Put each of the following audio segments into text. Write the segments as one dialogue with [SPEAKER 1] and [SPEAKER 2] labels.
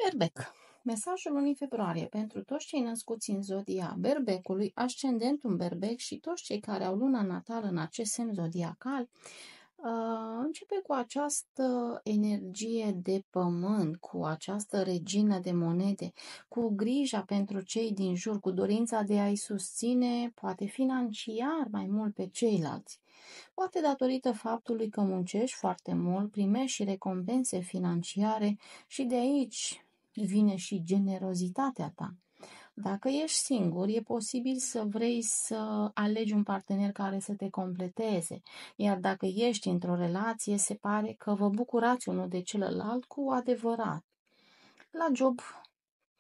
[SPEAKER 1] Berbec. Mesajul lunii februarie pentru toți cei născuți în zodia Berbecului, ascendentul în Berbec și toți cei care au luna natală în acest semn zodiacal, începe cu această energie de pământ, cu această regină de monede, cu grija pentru cei din jur, cu dorința de a-i susține, poate financiar, mai mult pe ceilalți. Poate datorită faptului că muncești foarte mult, primești și recompense financiare și de aici vine și generozitatea ta. Dacă ești singur, e posibil să vrei să alegi un partener care să te completeze, iar dacă ești într-o relație, se pare că vă bucurați unul de celălalt cu adevărat. La job,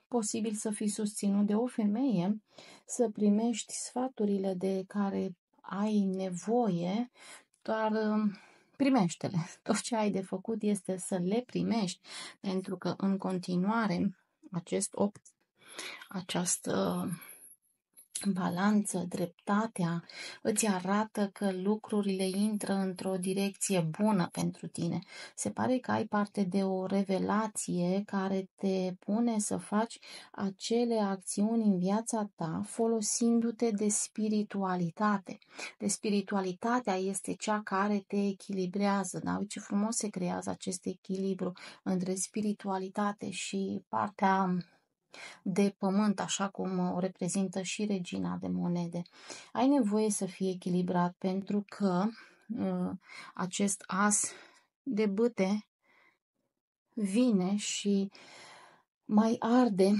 [SPEAKER 1] posibil să fii susținut de o femeie, să primești sfaturile de care ai nevoie, doar primește-le. Tot ce ai de făcut este să le primești, pentru că în continuare acest 8, această balanță, dreptatea, îți arată că lucrurile intră într-o direcție bună pentru tine. Se pare că ai parte de o revelație care te pune să faci acele acțiuni în viața ta folosindu-te de spiritualitate. De spiritualitatea este cea care te echilibrează. Da? Uite ce frumos se creează acest echilibru între spiritualitate și partea de pământ, așa cum o reprezintă și regina de monede. Ai nevoie să fii echilibrat pentru că acest as de bâte vine și mai arde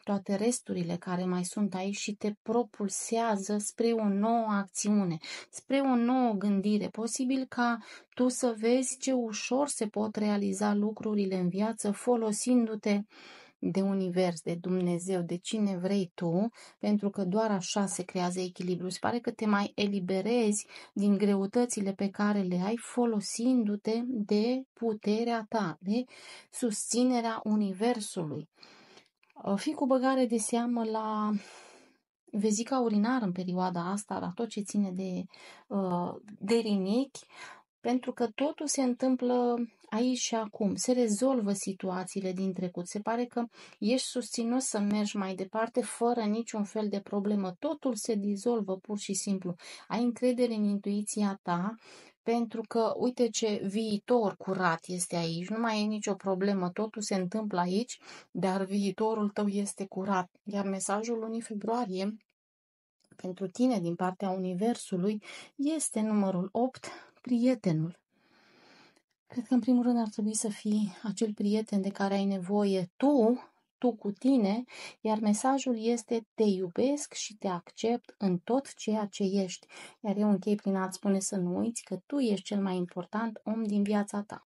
[SPEAKER 1] toate resturile care mai sunt aici și te propulsează spre o nouă acțiune, spre o nouă gândire. Posibil ca tu să vezi ce ușor se pot realiza lucrurile în viață folosindu-te de univers, de Dumnezeu, de cine vrei tu, pentru că doar așa se creează echilibru. Se pare că te mai eliberezi din greutățile pe care le ai folosindu-te de puterea ta, de susținerea universului. Fii cu băgare de seamă la vezica urinară în perioada asta, la tot ce ține de rinichi, pentru că totul se întâmplă aici și acum, se rezolvă situațiile din trecut. Se pare că ești susținut să mergi mai departe fără niciun fel de problemă. Totul se dizolvă pur și simplu. Ai încredere în intuiția ta, pentru că uite ce viitor curat este aici. Nu mai e nicio problemă, totul se întâmplă aici, dar viitorul tău este curat. Iar mesajul lunii februarie pentru tine din partea Universului este numărul 8, prietenul. Cred că în primul rând ar trebui să fii acel prieten de care ai nevoie tu cu tine, iar mesajul este te iubesc și te accept în tot ceea ce ești. Iar eu închei prin a-ți spune să nu uiți că tu ești cel mai important om din viața ta.